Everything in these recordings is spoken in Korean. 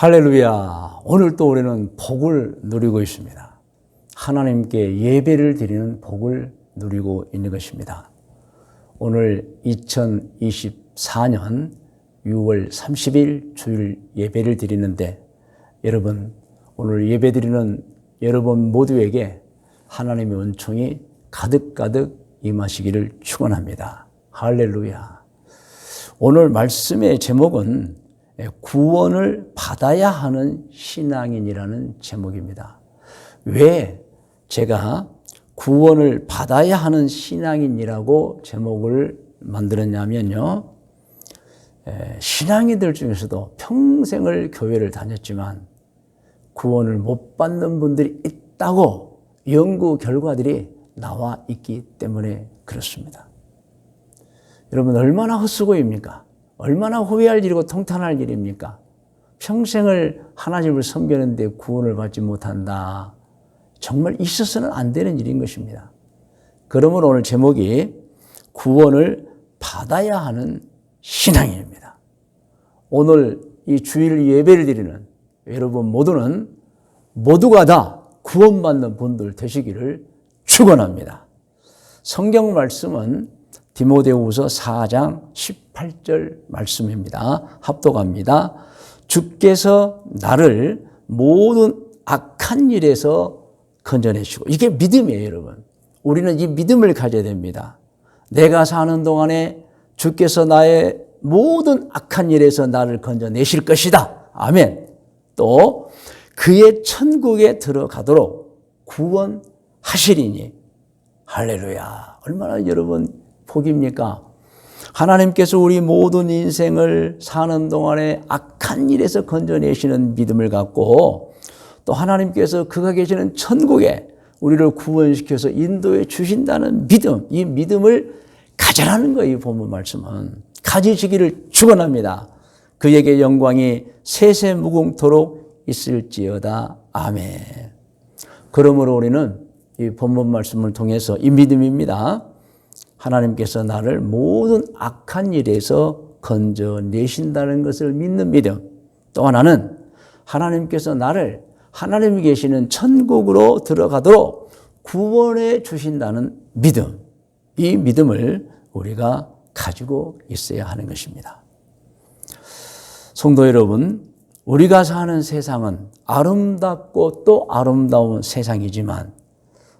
할렐루야. 오늘 또 우리는 복을 누리고 있습니다. 하나님께 예배를 드리는 복을 누리고 있는 것입니다. 오늘 2024년 6월 30일 주일 예배를 드리는데 여러분, 오늘 예배 드리는 여러분 모두에게 하나님의 은총이 가득가득 임하시기를 축원합니다. 할렐루야. 오늘 말씀의 제목은 구원을 받아야 하는 신앙인이라는 제목입니다. 왜 제가 구원을 받아야 하는 신앙인이라고 제목을 만들었냐면요. 신앙인들 중에서도 평생을 교회를 다녔지만 구원을 못 받는 분들이 있다고 연구 결과들이 나와 있기 때문에 그렇습니다. 여러분, 얼마나 헛수고입니까? 얼마나 후회할 일이고 통탄할 일입니까? 평생을 하나님을 섬기는데 구원을 받지 못한다. 정말 있어서는 안 되는 일인 것입니다. 그러므로 오늘 제목이 구원을 받아야 하는 신앙인입니다. 오늘 이 주일 예배를 드리는 여러분 모두가 다 구원받는 분들 되시기를 축원합니다. 성경 말씀은 디모데후서 4장 18절 말씀입니다. 합독합니다. 주께서 나를 모든 악한 일에서 건져내시고, 이게 믿음이에요, 여러분. 우리는 이 믿음을 가져야 됩니다. 내가 사는 동안에 주께서 나의 모든 악한 일에서 나를 건져내실 것이다. 아멘. 또 그의 천국에 들어가도록 구원하시리니. 할렐루야. 얼마나 여러분 복입니까? 하나님께서 우리 모든 인생을 사는 동안에 악한 일에서 건져내시는 믿음을 갖고, 또 하나님께서 그가 계시는 천국에 우리를 구원시켜서 인도해 주신다는 믿음, 이 믿음을 가져라는 거예요. 이 본문 말씀은 가지시기를 축원합니다. 그에게 영광이 세세무궁토록 있을지어다. 아멘. 그러므로 우리는 이 본문 말씀을 통해서 이 믿음입니다. 하나님께서 나를 모든 악한 일에서 건져내신다는 것을 믿는 믿음. 또 하나는 하나님께서 나를 하나님이 계시는 천국으로 들어가도록 구원해 주신다는 믿음. 이 믿음을 우리가 가지고 있어야 하는 것입니다. 성도 여러분, 우리가 사는 세상은 아름답고 또 아름다운 세상이지만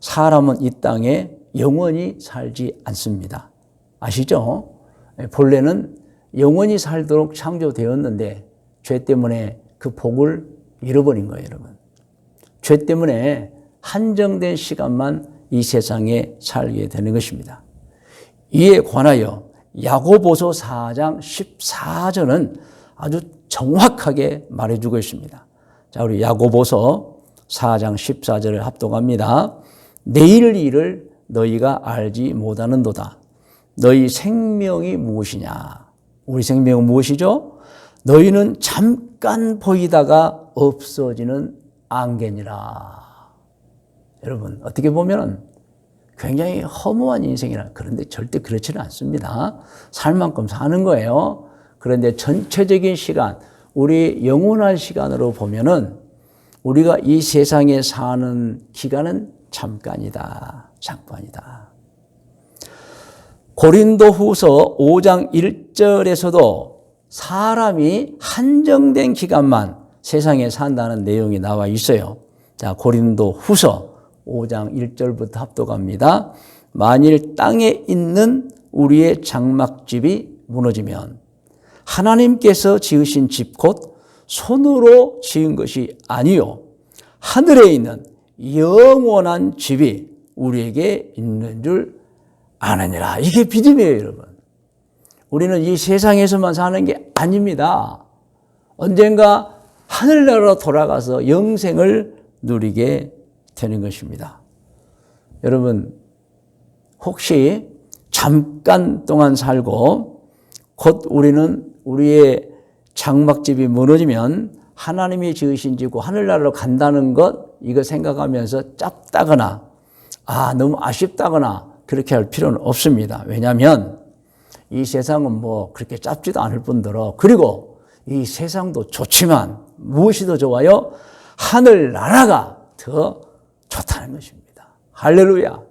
사람은 이 땅에 영원히 살지 않습니다. 아시죠? 본래는 영원히 살도록 창조되었는데 죄 때문에 그 복을 잃어버린 거예요, 여러분. 죄 때문에 한정된 시간만 이 세상에 살게 되는 것입니다. 이에 관하여 야고보서 4장 14절은 아주 정확하게 말해주고 있습니다. 자, 우리 야고보서 4장 14절을 합독합니다. 내일 일을 너희가 알지 못하는도다. 너희 생명이 무엇이냐? 우리 생명은 무엇이죠? 너희는 잠깐 보이다가 없어지는 안개니라. 여러분, 어떻게 보면 굉장히 허무한 인생이라. 그런데 절대 그렇지는 않습니다. 살 만큼 사는 거예요. 그런데 전체적인 시간, 우리 영원한 시간으로 보면은 우리가 이 세상에 사는 기간은 잠깐이다. 잠깐이다. 고린도후서 5장 1절에서도 사람이 한정된 기간만 세상에 산다는 내용이 나와 있어요. 자, 고린도후서 5장 1절부터 합독합니다. 만일 땅에 있는 우리의 장막집이 무너지면 하나님께서 지으신 집 곧 손으로 지은 것이 아니요 하늘에 있는 영원한 집이 우리에게 있는 줄 아느니라. 이게 믿음이에요, 여러분. 우리는 이 세상에서만 사는 게 아닙니다. 언젠가 하늘나라로 돌아가서 영생을 누리게 되는 것입니다. 여러분, 혹시 잠깐 동안 살고 곧 우리는 우리의 장막집이 무너지면 하나님이 지으신 집고 하늘나라로 간다는 것, 이거 생각하면서 짭다거나 너무 아쉽다거나 그렇게 할 필요는 없습니다. 왜냐하면 이 세상은 뭐 그렇게 짧지도 않을 뿐더러, 그리고 이 세상도 좋지만 무엇이 더 좋아요? 하늘나라가 더 좋다는 것입니다. 할렐루야.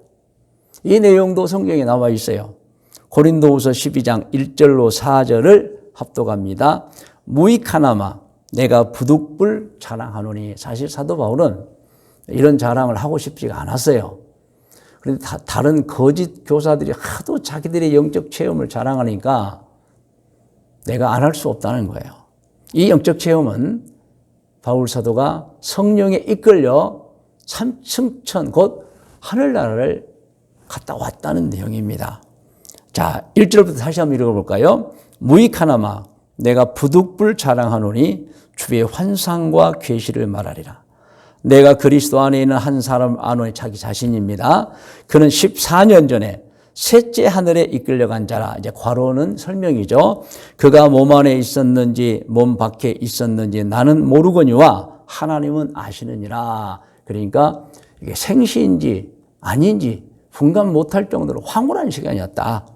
이 내용도 성경에 나와 있어요. 고린도후서 12장 1절로 4절을 합독합니다. 무익하나마 내가 부득불 자랑하노니. 사실 사도 바울은 이런 자랑을 하고 싶지가 않았어요. 그런데 다른 거짓 교사들이 하도 자기들의 영적 체험을 자랑하니까 내가 안 할 수 없다는 거예요. 이 영적 체험은 바울 사도가 성령에 이끌려 삼층천 곧 하늘나라를 갔다 왔다는 내용입니다. 자, 1절부터 다시 한번 읽어볼까요? 무익하나마 내가 부득불 자랑하노니 주의 환상과 계시를 말하리라. 내가 그리스도 안에 있는 한 사람 아노니, 자기 자신입니다. 그는 14년 전에 셋째 하늘에 이끌려간 자라. 이제 괄호는 설명이죠. 그가 몸 안에 있었는지 몸 밖에 있었는지 나는 모르거니와 하나님은 아시느니라. 그러니까 이게 생시인지 아닌지 분간 못할 정도로 황홀한 시간이었다.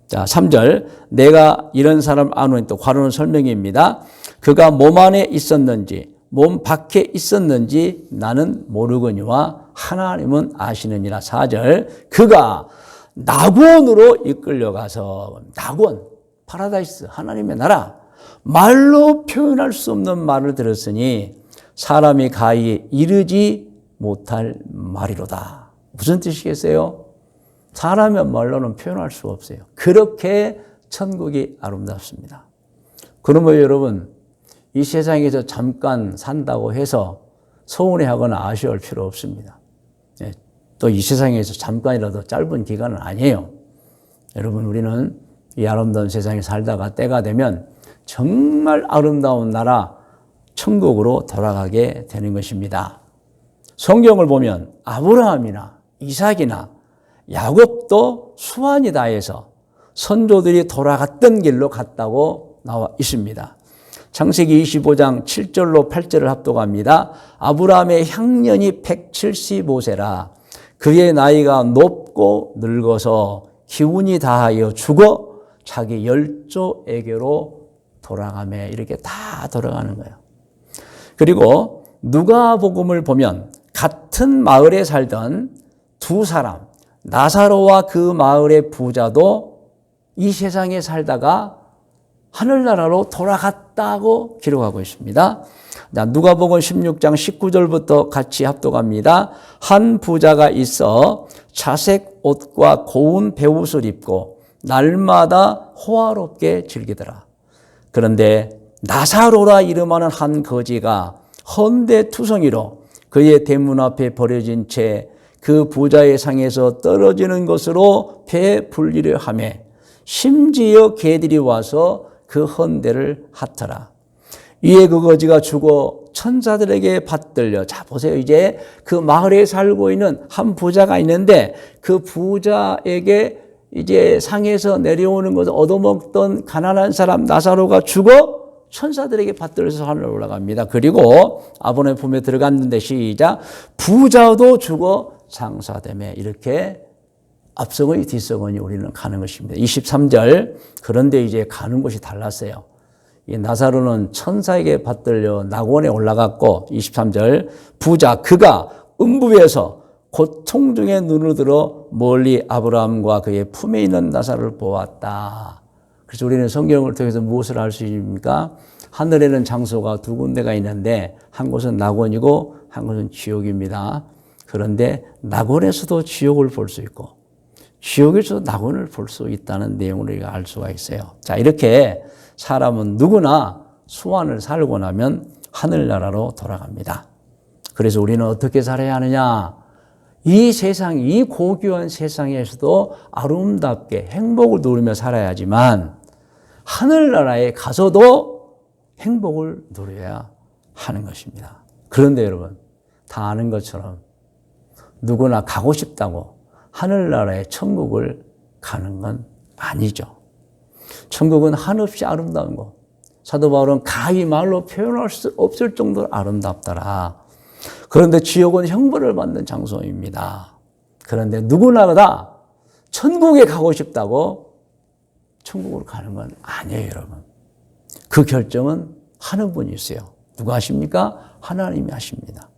자, 3절. 내가 이런 사람 아노니, 또 괄호는 설명입니다. 그가 몸 안에 있었는지 몸 밖에 있었는지 나는 모르거니와 하나님은 아시느니라. 4절. 그가 낙원으로 이끌려가서, 낙원, 파라다이스, 하나님의 나라, 말로 표현할 수 없는 말을 들었으니 사람이 가히 이르지 못할 말이로다. 무슨 뜻이겠어요? 사람의 말로는 표현할 수 없어요. 그렇게 천국이 아름답습니다. 그러면 여러분, 이 세상에서 잠깐 산다고 해서 서운해하거나 아쉬워할 필요 없습니다. 또 이 세상에서 잠깐이라도 짧은 기간은 아니에요. 여러분, 우리는 이 아름다운 세상에 살다가 때가 되면 정말 아름다운 나라 천국으로 돌아가게 되는 것입니다. 성경을 보면 아브라함이나 이삭이나 야곱도 수완이 다해서 선조들이 돌아갔던 길로 갔다고 나와 있습니다. 창세기 25장 7절로 8절을 합독합니다. 아브라함의 향년이 175세라. 그의 나이가 높고 늙어서 기운이 다하여 죽어 자기 열조에게로 돌아가며, 이렇게 다 돌아가는 거예요. 그리고 누가복음을 보면 같은 마을에 살던 두 사람, 나사로와 그 마을의 부자도 이 세상에 살다가 하늘나라로 돌아갔다고 기록하고 있습니다. 누가복음 16장 19절부터 같이 합독합니다. 한 부자가 있어 자색 옷과 고운 베옷을 입고 날마다 호화롭게 즐기더라. 그런데 나사로라 이름하는 한 거지가 헌데투성이로 그의 대문 앞에 버려진 채 그 부자의 상에서 떨어지는 것으로 배불리려 하며 심지어 개들이 와서 그 헌데를 핥더라. 이에 그 거지가 죽어 천사들에게 받들려. 자, 보세요. 이제 그 마을에 살고 있는 한 부자가 있는데 그 부자에게 이제 상에서 내려오는 것을 얻어먹던 가난한 사람 나사로가 죽어 천사들에게 받들려서 하늘로 올라갑니다. 그리고 아버지의 품에 들어갔는데, 시작. 부자도 죽어 장사되며, 이렇게 앞서거니 뒤서거니 우리는 가는 것입니다. 23절. 그런데 이제 가는 곳이 달랐어요. 이 나사로는 천사에게 받들려 낙원에 올라갔고, 23절. 부자 그가 음부에서 고통 중에 눈을 들어 멀리 아브라함과 그의 품에 있는 나사로를 보았다. 그래서 우리는 성경을 통해서 무엇을 알 수 있습니까? 하늘에는 장소가 두 군데가 있는데 한 곳은 낙원이고 한 곳은 지옥입니다. 그런데 낙원에서도 지옥을 볼 수 있고 지옥에서도 낙원을 볼 수 있다는 내용을 우리가 알 수가 있어요. 자, 이렇게 사람은 누구나 소원을 살고 나면 하늘나라로 돌아갑니다. 그래서 우리는 어떻게 살아야 하느냐? 이 세상, 이 고귀한 세상에서도 아름답게 행복을 누리며 살아야지만 하늘나라에 가서도 행복을 누려야 하는 것입니다. 그런데 여러분, 다 아는 것처럼 누구나 가고 싶다고 하늘나라의 천국을 가는 건 아니죠. 천국은 한없이 아름다운 곳. 사도 바울은 가히 말로 표현할 수 없을 정도로 아름답더라. 그런데 지옥은 형벌을 받는 장소입니다. 그런데 누구나 다 천국에 가고 싶다고 천국으로 가는 건 아니에요, 여러분. 그 결정은 하는 분이 있어요. 누가 하십니까? 하나님이 하십니다.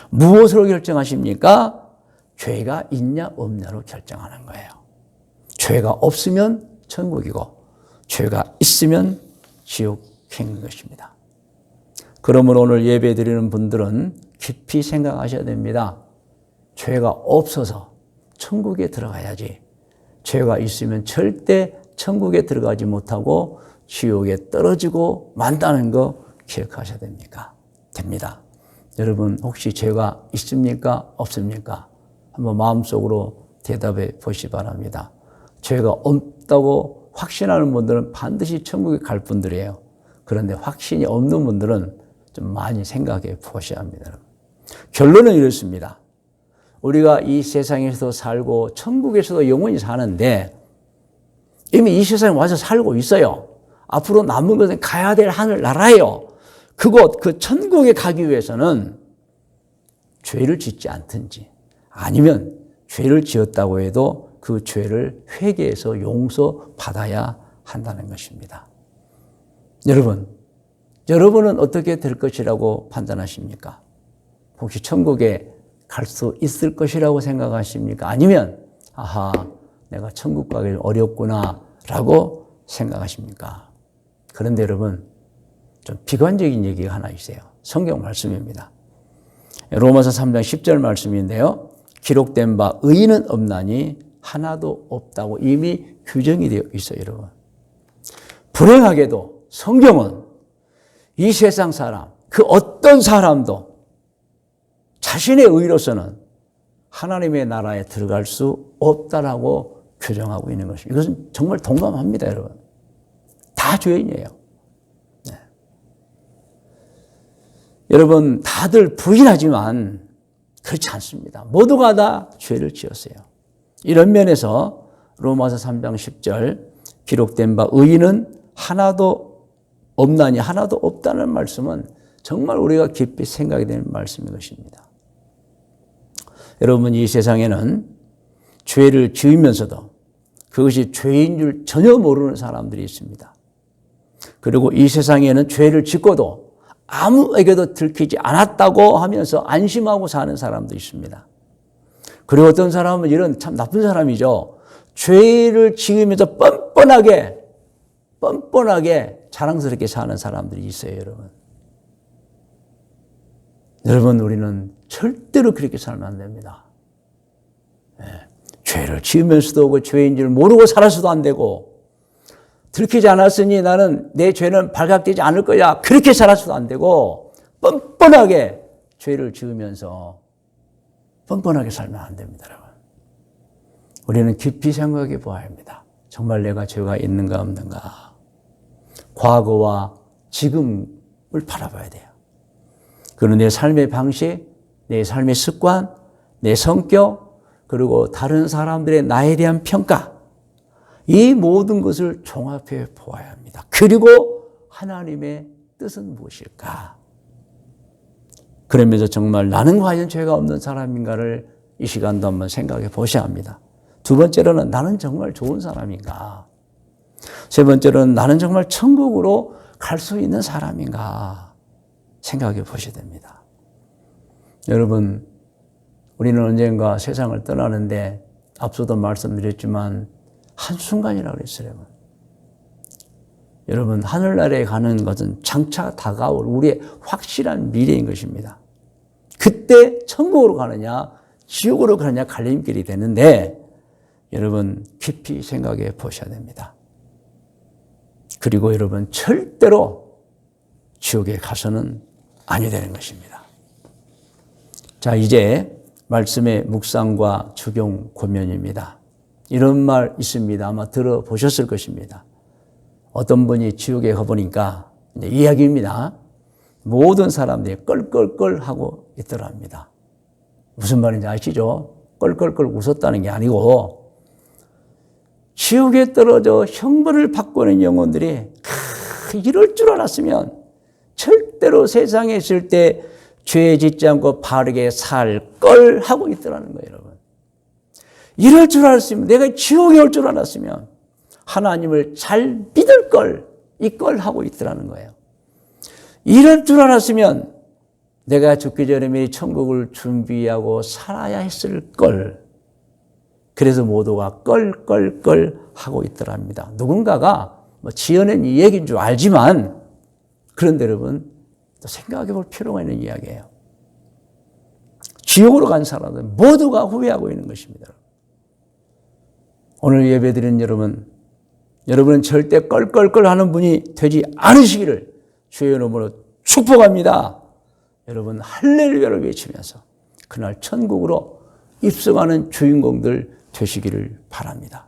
무엇으로 결정하십니까? 죄가 있냐 없냐로 결정하는 거예요. 죄가 없으면 천국이고 죄가 있으면 지옥행인 것입니다. 그러므로 오늘 예배 드리는 분들은 깊이 생각하셔야 됩니다. 죄가 없어서 천국에 들어가야지, 죄가 있으면 절대 천국에 들어가지 못하고 지옥에 떨어지고 만다는 거 기억하셔야 됩니다. 여러분 혹시 죄가 있습니까? 없습니까? 한번 마음속으로 대답해 보시기 바랍니다. 죄가 없다고 확신하는 분들은 반드시 천국에 갈 분들이에요. 그런데 확신이 없는 분들은 좀 많이 생각해 보셔야 합니다. 결론은 이렇습니다. 우리가 이 세상에서도 살고 천국에서도 영원히 사는데 이미 이 세상에 와서 살고 있어요. 앞으로 남은 것은 가야 될 하늘나라예요. 그곳, 그 천국에 가기 위해서는 죄를 짓지 않든지 아니면 죄를 지었다고 해도 그 죄를 회개해서 용서받아야 한다는 것입니다. 여러분은 어떻게 될 것이라고 판단하십니까? 혹시 천국에 갈 수 있을 것이라고 생각하십니까? 아니면 아하, 내가 천국 가기 어렵구나 라고 생각하십니까? 그런데 여러분, 좀 비관적인 얘기가 하나 있어요. 성경 말씀입니다. 로마서 3장 10절 말씀인데요. 기록된 바 의인은 없나니 하나도 없다고 이미 규정이 되어 있어요, 여러분. 불행하게도 성경은 이 세상 사람, 그 어떤 사람도 자신의 의로서는 하나님의 나라에 들어갈 수 없다라고 규정하고 있는 것입니다. 이것은 정말 동감합니다, 여러분. 다 죄인이에요. 네. 여러분, 다들 부인하지만 그렇지 않습니다. 모두가 다 죄를 지었어요. 이런 면에서 로마서 3장 10절 기록된 바 의인은 하나도 없나니 하나도 없다는 말씀은 정말 우리가 깊이 생각이 되는 말씀인 것입니다. 여러분, 이 세상에는 죄를 지으면서도 그것이 죄인 줄 전혀 모르는 사람들이 있습니다. 그리고 이 세상에는 죄를 짓고도 아무에게도 들키지 않았다고 하면서 안심하고 사는 사람도 있습니다. 그리고 어떤 사람은 이런 참 나쁜 사람이죠. 죄를 지으면서 뻔뻔하게 자랑스럽게 사는 사람들이 있어요, 여러분. 여러분, 우리는 절대로 그렇게 살면 안 됩니다. 네. 죄를 지으면서도 그 죄인 줄 모르고 살아서도 안 되고, 들키지 않았으니 나는 내 죄는 발각되지 않을 거야, 그렇게 살아서도 안 되고, 뻔뻔하게 죄를 지으면서 뻔뻔하게 살면 안 됩니다, 여러분. 우리는 깊이 생각해 보아야 합니다. 정말 내가 죄가 있는가 없는가. 과거와 지금을 바라봐야 돼요. 그리고 내 삶의 방식, 내 삶의 습관, 내 성격, 그리고 다른 사람들의 나에 대한 평가, 이 모든 것을 종합해 보아야 합니다. 그리고 하나님의 뜻은 무엇일까? 그러면서 정말 나는 과연 죄가 없는 사람인가를 이 시간도 한번 생각해 보셔야 합니다. 두 번째로는 나는 정말 좋은 사람인가? 세 번째로는 나는 정말 천국으로 갈 수 있는 사람인가? 생각해 보셔야 됩니다. 여러분, 우리는 언젠가 세상을 떠나는데 앞서도 말씀드렸지만 한순간이라고 그랬어요. 여러분, 하늘나라에 가는 것은 장차 다가올 우리의 확실한 미래인 것입니다. 그때 천국으로 가느냐 지옥으로 가느냐 갈림길이 되는데 여러분 깊이 생각해 보셔야 됩니다. 그리고 여러분 절대로 지옥에 가서는 아니 되는 것입니다. 자, 이제 말씀의 묵상과 적용 고면입니다. 이런 말 있습니다. 아마 들어보셨을 것입니다. 어떤 분이 지옥에 가보니까 이야기입니다. 모든 사람들이 껄껄껄 하고 있더랍니다. 무슨 말인지 아시죠? 껄껄껄 웃었다는 게 아니고 지옥에 떨어져 형벌을 받고 있는 영혼들이 이럴 줄 알았으면 절대로 세상에 있을 때 죄 짓지 않고 바르게 살 걸 하고 있더라는 거예요, 여러분. 이럴 줄 알았으면, 내가 지옥에 올 줄 알았으면 하나님을 잘 믿을 걸, 이 걸 하고 있더라는 거예요. 이럴 줄 알았으면 내가 죽기 전에 미리 천국을 준비하고 살아야 했을 걸. 그래서 모두가 껄껄껄 하고 있더랍니다. 누군가가 지어낸 이 얘기인 줄 알지만 그런데 여러분 또 생각해 볼 필요가 있는 이야기예요. 지옥으로 간 사람들 모두가 후회하고 있는 것입니다. 오늘 예배드리는 여러분은 절대 껄껄껄 하는 분이 되지 않으시기를 주의 이름으로 축복합니다. 여러분 할렐루야를 외치면서 그날 천국으로 입성하는 주인공들 되시기를 바랍니다.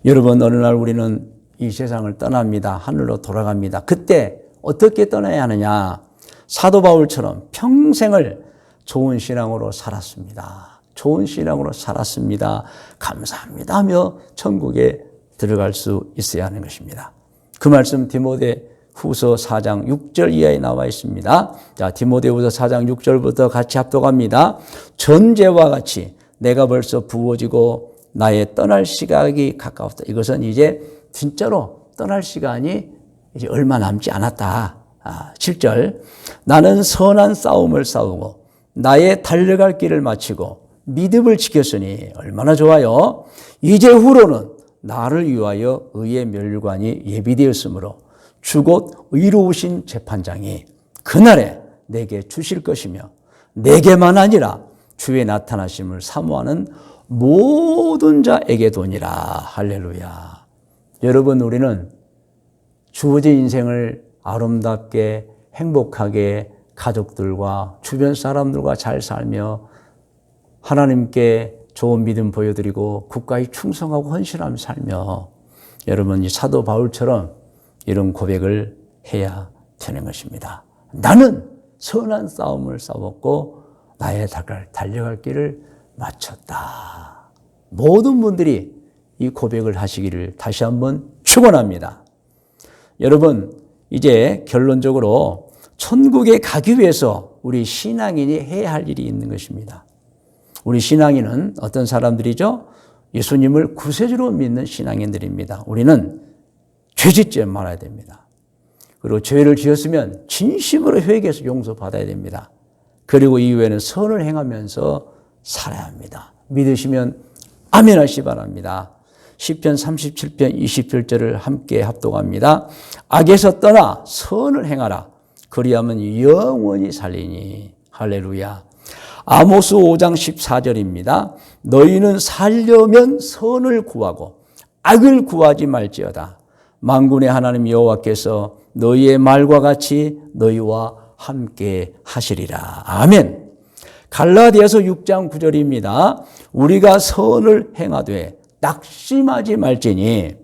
여러분 어느 날 우리는 이 세상을 떠납니다. 하늘로 돌아갑니다. 그때 어떻게 떠나야 하느냐? 사도 바울처럼 평생을 좋은 신앙으로 살았습니다. 좋은 신앙으로 살았습니다. 감사합니다 하며 천국에 들어갈 수 있어야 하는 것입니다. 그 말씀 디모데후서 4장 6절 이하에 나와 있습니다. 자, 디모데후서 4장 6절부터 같이 합독합니다. 전제와 같이 내가 벌써 부어지고 나의 떠날 시각이 가까웠다. 이것은 이제 진짜로 떠날 시간이 이제 얼마 남지 않았다. 7절 나는 선한 싸움을 싸우고 나의 달려갈 길을 마치고 믿음을 지켰으니 얼마나 좋아요. 이제 후로는 나를 위하여 의의 멸관이 예비되었으므로 주곧 의로우신 재판장이 그날에 내게 주실 것이며 내게만 아니라 주의 나타나심을 사모하는 모든 자에게도니라. 할렐루야. 여러분 우리는 주어진 인생을 아름답게 행복하게 가족들과 주변 사람들과 잘 살며 하나님께 좋은 믿음 보여드리고 국가에 충성하고 헌신하며 살며 여러분 이 사도 바울처럼 이런 고백을 해야 되는 것입니다. 나는 선한 싸움을 싸웠고 나의 달려갈 길을 마쳤다. 모든 분들이 이 고백을 하시기를 다시 한번 축원합니다. 여러분 이제 결론적으로 천국에 가기 위해서 우리 신앙인이 해야 할 일이 있는 것입니다. 우리 신앙인은 어떤 사람들이죠? 예수님을 구세주로 믿는 신앙인들입니다. 우리는 죄짓지 말아야 됩니다. 그리고 죄를 지었으면 진심으로 회개해서 용서받아야 됩니다. 그리고 이후에는 선을 행하면서 살아야 합니다. 믿으시면 아멘 하시기 바랍니다. 시편 37편 27절을 함께 합독합니다. 악에서 떠나 선을 행하라. 그리하면 영원히 살리니. 할렐루야. 아모스 5장 14절입니다. 너희는 살려면 선을 구하고 악을 구하지 말지어다. 만군의 하나님 여호와께서 너희의 말과 같이 너희와 함께 하시리라. 아멘. 갈라디아서 6장 9절입니다. 우리가 선을 행하되 낙심하지 말지니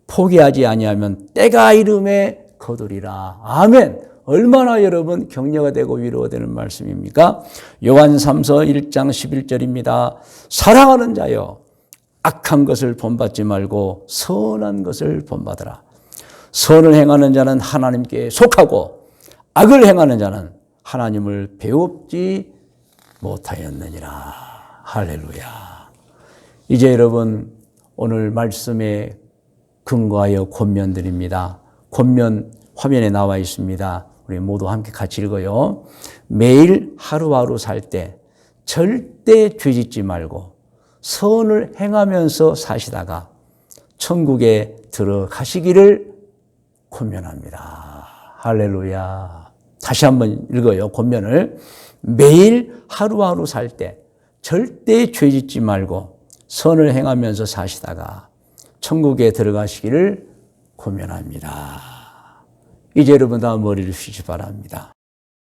포기하지 아니하면 때가 이름에 거두리라. 아멘. 얼마나 여러분 격려가 되고 위로가 되는 말씀입니까? 요한 3서 1장 11절입니다. 사랑하는 자여 악한 것을 본받지 말고 선한 것을 본받으라. 선을 행하는 자는 하나님께 속하고 악을 행하는 자는 하나님을 배웁지 못하였느니라. 할렐루야. 이제 여러분 오늘 말씀에 근거하여 권면드립니다. 권면 화면에 나와 있습니다. 우리 모두 함께 같이 읽어요. 매일 하루하루 살 때 절대 죄짓지 말고 선을 행하면서 사시다가 천국에 들어가시기를 권면합니다. 할렐루야. 다시 한번 읽어요. 권면을. 매일 하루하루 살 때 절대 죄짓지 말고 선을 행하면서 사시다가 천국에 들어가시기를 권면합니다. 이제 여러분 다 머리를 숙이시 바랍니다.